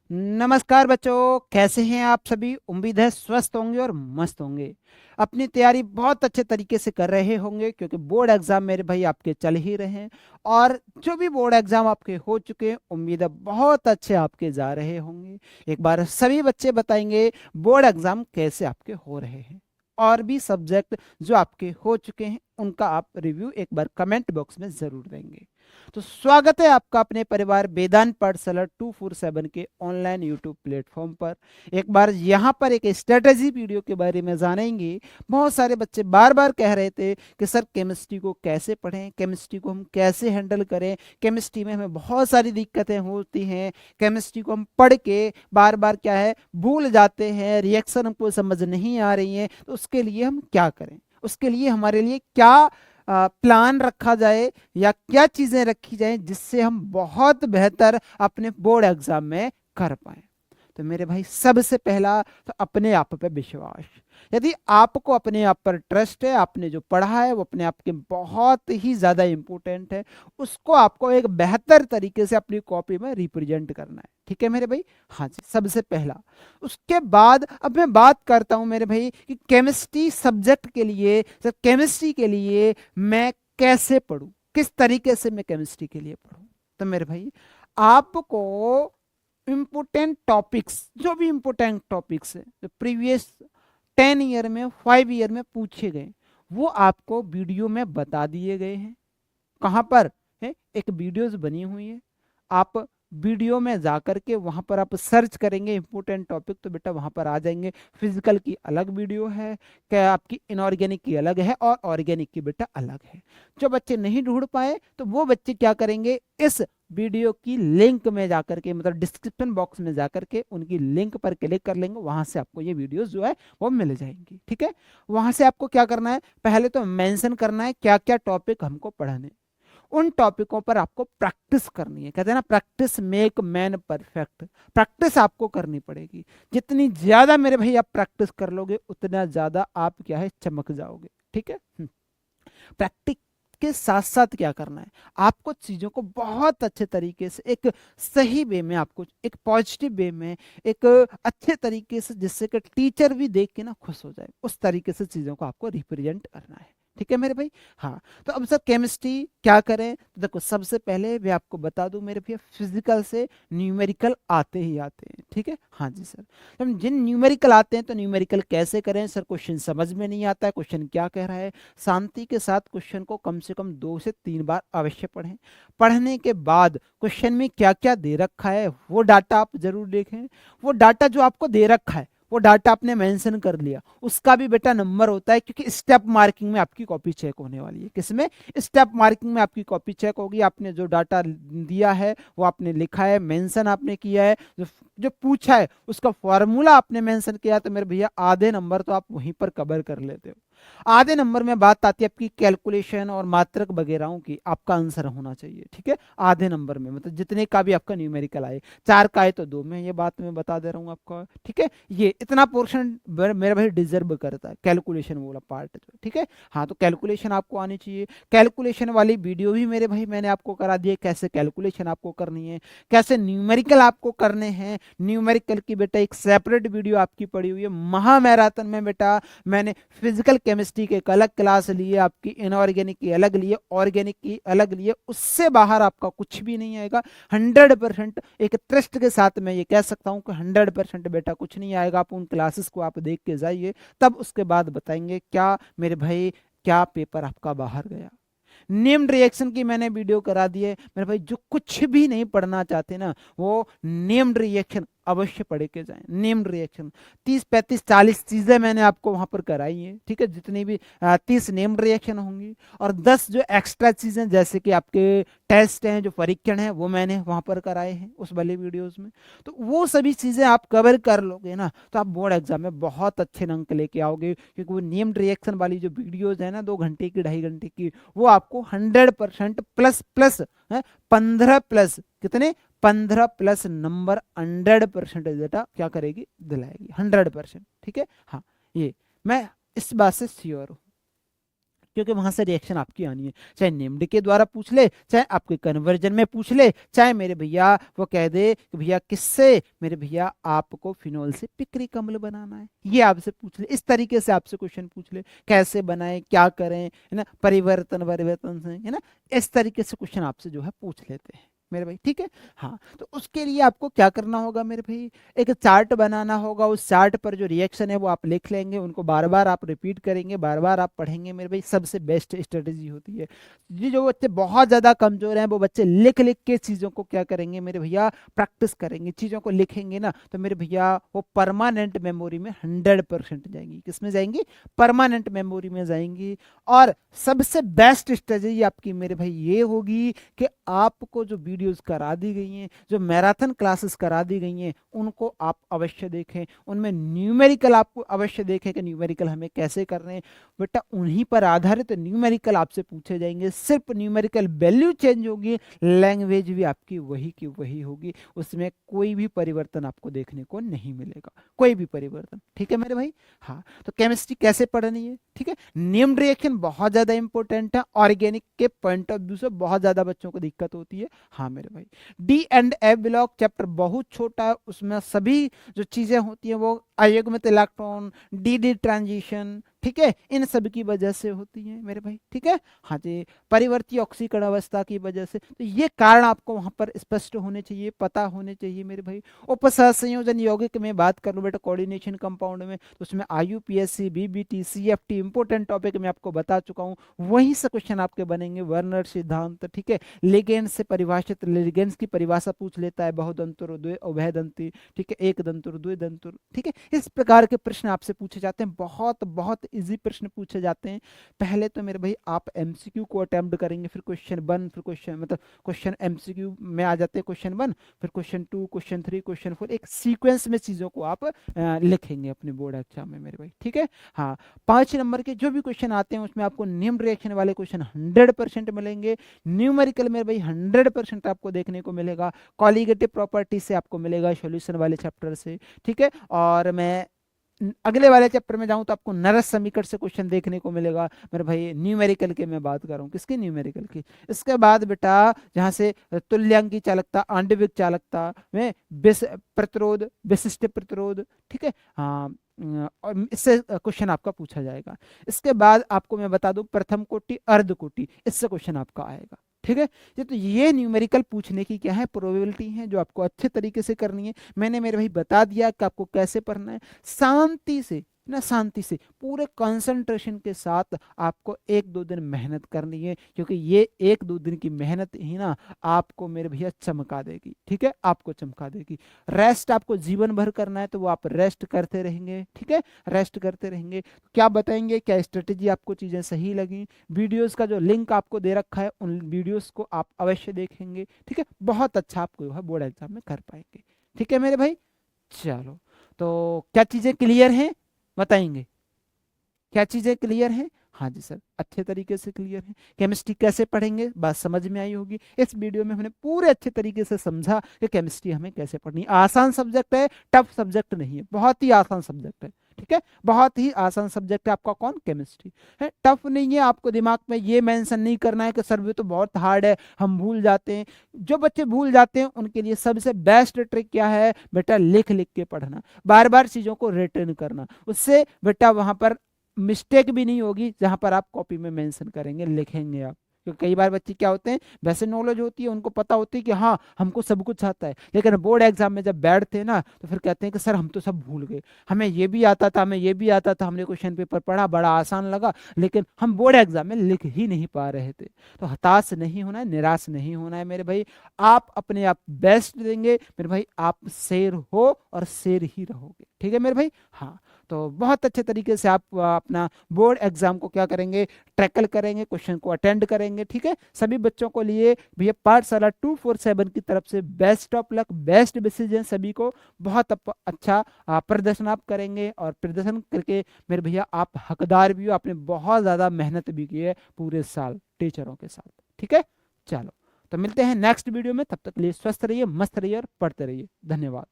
नमस्कार बच्चों, कैसे हैं आप सभी। उम्मीद है स्वस्थ होंगे और मस्त होंगे। अपनी तैयारी बहुत अच्छे तरीके से कर रहे होंगे क्योंकि बोर्ड एग्जाम मेरे भाई आपके चल ही रहे हैं। और जो भी बोर्ड एग्जाम आपके हो चुके हैं, उम्मीद है बहुत अच्छे आपके जा रहे होंगे। एक बार सभी बच्चे बताएंगे बोर्ड एग्जाम कैसे आपके हो रहे हैं। और भी सब्जेक्ट जो आपके हो चुके हैं उनका आप रिव्यू एक बार कमेंट बॉक्स में जरूर देंगे। तो स्वागत है आपका अपने परिवार वेदांत पाठशाला 247 के ऑनलाइन यूट्यूब प्लेटफॉर्म पर। एक बार यहाँ पर एक स्ट्रेटेजी वीडियो के बारे में जानेंगे। बहुत सारे बच्चे बार बार कह रहे थे कि सर केमिस्ट्री को कैसे पढ़ें, केमिस्ट्री को हम कैसे हैंडल करें, केमिस्ट्री में हमें बहुत सारी दिक्कतें होती हैं, केमिस्ट्री को हम पढ़ के बार बार क्या है भूल जाते हैं, रिएक्शन हमको समझ नहीं आ रही है, तो उसके लिए हम क्या करें, उसके लिए हमारे लिए क्या प्लान रखा जाए या क्या चीजें रखी जाए जिससे हम बहुत बेहतर अपने बोर्ड एग्जाम में कर पाए। तो मेरे भाई सबसे पहला तो अपने आप पे विश्वास। यदि आपको अपने आप पर ट्रस्ट है, आपने जो पढ़ा है वो अपने आप के बहुत ही ज्यादा इंपॉर्टेंट है, उसको आपको एक बेहतर तरीके से अपनी कॉपी में रिप्रेजेंट करना है। ठीक है मेरे भाई। हाँ जी, सबसे पहला। उसके बाद अब मैं बात करता हूं मेरे भाई कि केमिस्ट्री सब्जेक्ट के लिए, सर केमिस्ट्री के लिए मैं कैसे पढूं, किस तरीके से मैं केमिस्ट्री के लिए पढूं। तो मेरे भाई आपको इंपोर्टेंट टॉपिक्स, जो भी इंपोर्टेंट टॉपिक्स है जो प्रीवियस 10 ईयर में 5 ईयर में पूछे गए, वो आपको वीडियो में बता दिए गए हैं। कहाँ पर है, एक वीडियोस बनी हुई है। आप वीडियो में जा करके वहां पर आप सर्च करेंगे इंपोर्टेंट टॉपिक, तो बेटा वहां पर आ जाएंगे। फिजिकल की अलग वीडियो है, क्या आपकी इनऑर्गेनिक की अलग है और ऑर्गेनिक की बेटा अलग है। जो बच्चे नहीं ढूंढ पाए तो वो बच्चे क्या करेंगे, इस वीडियो की लिंक में जाकर के, मतलब डिस्क्रिप्शन बॉक्स में जाकर के उनकी लिंक पर क्लिक कर लेंगे, वहां से आपको ये वीडियोस जो है वो मिल जाएंगी। ठीक है। वहां से आपको क्या करना है, पहले तो मेंशन करना है क्या क्या टॉपिक हमको पढ़ने। उन टॉपिकों पर आपको प्रैक्टिस करनी है। कहते हैं ना, practice make man perfect. Practice आपको करनी पड़ेगी। जितनी ज्यादा मेरे भाई आप प्रैक्टिस कर लोगे उतना ज्यादा आप क्या है चमक जाओगे। ठीक है। प्रैक्टिस के साथ साथ क्या करना है, आपको चीजों को बहुत अच्छे तरीके से एक सही वे में, आपको एक पॉजिटिव वे में, एक अच्छे तरीके से, जिससे कि टीचर भी देख के ना खुश हो जाए, उस तरीके से चीजों को आपको रिप्रेजेंट करना है। ठीक है मेरे भाई। हाँ, तो अब सर केमिस्ट्री क्या करें, तो देखो सबसे पहले मैं आपको बता दूं मेरे भैया, फिजिकल से न्यूमेरिकल आते ही आते हैं। ठीक है। हाँ जी सर। हम जिन न्यूमेरिकल आते हैं तो न्यूमेरिकल कैसे करें सर, क्वेश्चन समझ में नहीं आता है, क्वेश्चन क्या कह रहा है, शांति के साथ क्वेश्चन को कम से कम 2 से 3 बार अवश्य पढ़ें। पढ़ने के बाद क्वेश्चन में क्या क्या दे रखा है वो डाटा आप जरूर देखें। वो डाटा जो आपको दे रखा है वो डाटा आपने मेंशन कर लिया, उसका भी बेटा नंबर होता है, क्योंकि स्टेप मार्किंग में आपकी कॉपी चेक होने वाली है। किसमें, स्टेप मार्किंग में आपकी कॉपी चेक होगी। आपने जो डाटा दिया है वो आपने लिखा है, मेंशन आपने किया है, जो जो पूछा है उसका फॉर्मूला आपने मेंशन किया, तो मेरे भैया आधे नंबर तो आप वहीं पर कवर कर लेते हो। आधे नंबर में बात आती है आपकी कैलकुलेशन और मात्रक वगैरह की, आपका आंसर होना चाहिए। ठीक है। आधे नंबर में मतलब जितने का भी आपका न्यूमेरिकल आए, 4 का आए तो 2 में, ये बात मैं बता दे रहा हूँ आपको। ठीक है। ये इतना पोर्शन मेरा भाई डिजर्व करता है, कैलकुलेशन वाला पार्ट। ठीक है। हाँ, तो कैलकुलेशन आपको आनी चाहिए। कैलकुलेशन वाली वीडियो भी मेरे भाई मैंने आपको करा दी है, कैसे कैलकुलेशन आपको करनी है, कैसे न्यूमेरिकल आपको करने हैं। न्यूमेरिकल की बेटा एक सेपरेट वीडियो आपकी पड़ी हुई है। महा मैराथन में बेटा मैंने फिजिकल केमिस्ट्री के एक अलग क्लास लिए, आपकी इनऑर्गेनिक की अलग लिए, ऑर्गेनिक की अलग लिए, उससे बाहर आपका कुछ भी नहीं आएगा। 100% एक ट्रस्ट के साथ मैं ये कह सकता हूँ कि 100% बेटा कुछ नहीं आएगा। आप उन क्लासेस को आप देख के जाइए, तब उसके बाद बताएंगे क्या मेरे भाई, क्या पेपर आपका बाहर गया। नेम्ड रिएक्शन की मैंने वीडियो करा दी है मेरे भाई। जो कुछ भी नहीं पढ़ना चाहते ना, वो नेम्ड रिएक्शन अवश्य पढ़ के जाएं। नेम्ड रिएक्शन 30 35 40 चीजें मैंने आपको वहां पर कराई हैं। ठीक है। जितनी भी 30 नेम्ड रिएक्शन होंगी और 10 जो एक्स्ट्रा चीजें जैसे कि आपके टेस्ट हैं, जो परीक्षण है, वो मैंने वहां पर कराए हैं उस वाले वीडियोस में। तो वो सभी चीजें आप कवर कर लोगे ना, तो आप बोर्ड एग्जाम में बहुत अच्छे अंक लेके आओगे, क्योंकि वो नेम्ड रिएक्शन वाली जो वीडियोज है ना, 2 घंटे की 2.5 घंटे की, वो आपको 100% प्लस प्लस है, 15 प्लस कितने, 15 प्लस नंबर 100% डेटा क्या करेगी, दिलाएगी 100%। ठीक है। हाँ, ये मैं इस बात से श्योर हूँ। क्योंकि वहां से रिएक्शन आपकी आनी है, चाहे नेम्ड के द्वारा पूछ ले, चाहे आपके कन्वर्जन में पूछ ले, चाहे मेरे भैया वो कह दे कि भैया किससे, मेरे भैया आपको फिनोल से पिकरी कम्ल बनाना है, ये आपसे पूछ ले, इस तरीके से आपसे क्वेश्चन पूछ ले, कैसे बनाए, क्या करें, है ना, परिवर्तन परिवर्तन से, है ना, इस तरीके से क्वेश्चन आपसे जो है पूछ लेते हैं मेरे भाई, ठीक है। हाँ, तो उसके लिए आपको क्या करना होगा मेरे भाई, एक चार्ट बनाना होगा, उस चार्ट पर जो रिएक्शन है वो आप लिख लेंगे, उनको बार बार आप रिपीट करेंगे, बार बार आप पढ़ेंगे मेरे भाई, सबसे बेस्ट स्ट्रेटेजी होती है। जी, जो बच्चे बहुत ज्यादा कमजोर हैं वो बच्चे लिख लिख के चीजों को क्या करेंगे मेरे भैया, प्रैक्टिस करेंगे, चीजों को लिखेंगे ना, तो मेरे भैया वो परमानेंट मेमोरी में 100% जाएंगी, किसमें जाएंगी, परमानेंट मेमोरी में जाएंगी। और सबसे बेस्ट स्ट्रेटेजी आपकी मेरे भाई ये होगी कि आपको जो वीडियोस करा दी गई हैं, जो मैराथन क्लासेस करा दी गई हैं, उनको आप अवश्य देखें, उनमें न्यूमेरिकल आपको अवश्य देखें कि न्यूमेरिकल हमें कैसे करने हैं। बेटा उन्हीं पर आधारित न्यूमेरिकल आपसे पूछे जाएंगे, सिर्फ न्यूमेरिकल वैल्यू चेंज होगी, लैंग्वेज भी आपकी वही की वही होगी, उसमें कोई भी परिवर्तन आपको देखने को नहीं मिलेगा, कोई भी परिवर्तन, ठीक है मेरे भाई। हाँ, तो केमिस्ट्री कैसे पढ़नी है, ठीक है, नेम्ड रिएक्शन बहुत ज्यादा इंपॉर्टेंट है, ऑर्गेनिक के पॉइंट ऑफ व्यू से बहुत ज्यादा बच्चों को दिक्कत होती है। हाँ मेरे भाई, D and F block chapter बहुत छोटा है, उसमें सभी जो चीजें होती हैं वो अयुग्मित इलेक्ट्रॉन, डी डी ट्रांजिशन, ठीक है, इन सब की वजह से होती है मेरे भाई, ठीक है। हाँ जी, परिवर्ती ऑक्सीकरण अवस्था की वजह से, तो ये कारण आपको वहां पर स्पष्ट होने चाहिए, पता होने चाहिए मेरे भाई। उपसह संयोजन यौगिक में बात कर लूं बेटा, कोऑर्डिनेशन कंपाउंड में, तो उसमें आईयूपीएससी, बीबीटी, सीएफटी इंपोर्टेंट टॉपिक मैं आपको बता चुका हूँ, वहीं से क्वेश्चन आपके बनेंगे, वर्नर सिद्धांत, ठीक है, लिगेंड से परिभाषित, लिगेंड्स की परिभाषा पूछ लेता है, बहुदंतुर, उभयदंती, ठीक है, एक दंतुर, द्विदंतुर, ठीक है, इस प्रकार के प्रश्न आपसे पूछे जाते हैं, बहुत बहुत इजी प्रश्न पूछे जाते हैं। पहले तो मेरे भाई आप एमसीक्यू को अटेम्प्ट करेंगे, फिर क्वेश्चन वन, फिर क्वेश्चन मतलब क्वेश्चन एमसीक्यू में आ जाते हैं, क्वेश्चन वन, फिर question two, question three, question four, एक सीक्वेंस में चीजों को आप लिखेंगे अपने बोर्ड एग्जाम में मेरे भाई, ठीक है। हाँ, 5 नंबर के जो भी क्वेश्चन आते हैं उसमें आपको निम्न रिएक्शन वाले क्वेश्चन 100% मिलेंगे, न्यूमेरिकल मेरे भाई 100% आपको देखने को मिलेगा, कॉलिगेटिव प्रॉपर्टी से आपको मिलेगा, सॉल्यूशन वाले चैप्टर से, ठीक है। और मैं अगले वाले चैप्टर में जाऊं तो आपको नरस समीकरण से क्वेश्चन देखने को मिलेगा मेरे भाई, न्यूमेरिकल के मैं बात कर रहा हूँ, किसकी, न्यूमेरिकल की। इसके बाद बेटा जहां से तुल्यांकी चालकता, आणविक चालकता में प्रतिरोध, विशिष्ट प्रतिरोध, ठीक है, हाँ, और इससे क्वेश्चन आपका पूछा जाएगा। इसके बाद आपको मैं बता दूं प्रथम कोटि, अर्ध कोटि, इससे क्वेश्चन आपका आएगा, ठीक है। ये न्यूमेरिकल पूछने की क्या है, प्रोबेबिलिटी है, जो आपको अच्छे तरीके से करनी है। मैंने मेरे भाई बता दिया कि आपको कैसे पढ़ना है, शांति से ना, शांति से पूरे कंसंट्रेशन के साथ आपको 1-2 दिन मेहनत करनी है, क्योंकि ये 1-2 दिन की मेहनत ही ना आपको मेरे भैया चमका देगी, ठीक है, आपको चमका देगी। रेस्ट आपको जीवन भर करना है, तो वो आप रेस्ट करते रहेंगे, ठीक है, रेस्ट करते रहेंगे। क्या बताएंगे, क्या स्ट्रेटेजी आपको चीजें सही लगी, वीडियोस का जो लिंक आपको दे रखा है उन वीडियोस को आप अवश्य देखेंगे, ठीक है, बहुत अच्छा आपको बोर्ड एग्जाम में कर पाएंगे, ठीक है मेरे भाई। चलो, तो क्या चीजें क्लियर हैं, बताएंगे, क्या चीजें क्लियर हैं। हाँ जी सर, अच्छे तरीके से क्लियर है। केमिस्ट्री कैसे पढ़ेंगे, बात समझ में आई होगी। इस वीडियो में हमने पूरे अच्छे तरीके से समझा कि केमिस्ट्री हमें कैसे पढ़नी है। आसान सब्जेक्ट है, टफ सब्जेक्ट नहीं है, बहुत ही आसान सब्जेक्ट है, ठीक है, बहुत ही आसान सब्जेक्ट है आपका कौन, केमिस्ट्री है, टफ नहीं है। आपको दिमाग में ये मेंशन नहीं करना है कि सर ये तो बहुत हार्ड है, हम भूल जाते हैं। जो बच्चे भूल जाते हैं उनके लिए सबसे बेस्ट ट्रिक क्या है बेटा, लिख लिख के पढ़ना, बार बार चीजों को रिटर्न करना, उससे बेटा वहां पर मिस्टेक भी नहीं होगी, जहां पर आप कॉपी में मेंशन करेंगे, लिखेंगे आप। क्योंकि कई बार बच्चे क्या होते हैं, वैसे नॉलेज होती है, उनको पता होती है कि हाँ हमको सब कुछ आता है, लेकिन बोर्ड एग्जाम में जब बैठते हैं ना तो फिर कहते हैं कि सर हम तो सब भूल गए, हमें ये भी आता था, हमें ये भी आता था, हमने क्वेश्चन पेपर पढ़ा, बड़ा आसान लगा, लेकिन हम बोर्ड एग्जाम में लिख ही नहीं पा रहे थे। तो हताश नहीं होना है, निराश नहीं होना है मेरे भाई, आप अपने आप बेस्ट देंगे मेरे भाई, आप शेर हो और शेर ही रहोगे, ठीक है मेरे भाई। हाँ, तो बहुत अच्छे तरीके से आप अपना बोर्ड एग्जाम को क्या करेंगे, ट्रैकल करेंगे, क्वेश्चन को अटेंड करेंगे, ठीक है। सभी बच्चों को लिए भैया पाठशाला 247 की तरफ से बेस्ट ऑफ लक, बेस्ट विशेष सभी को। बहुत अच्छा प्रदर्शन आप करेंगे, और प्रदर्शन करके मेरे भैया आप हकदार भी हो, आपने बहुत ज्यादा मेहनत भी की है पूरे साल टीचरों के साथ, ठीक है। चलो, तो मिलते हैं नेक्स्ट वीडियो में, तब तक के लिए स्वस्थ रहिए, मस्त रहिए और पढ़ते रहिए। धन्यवाद।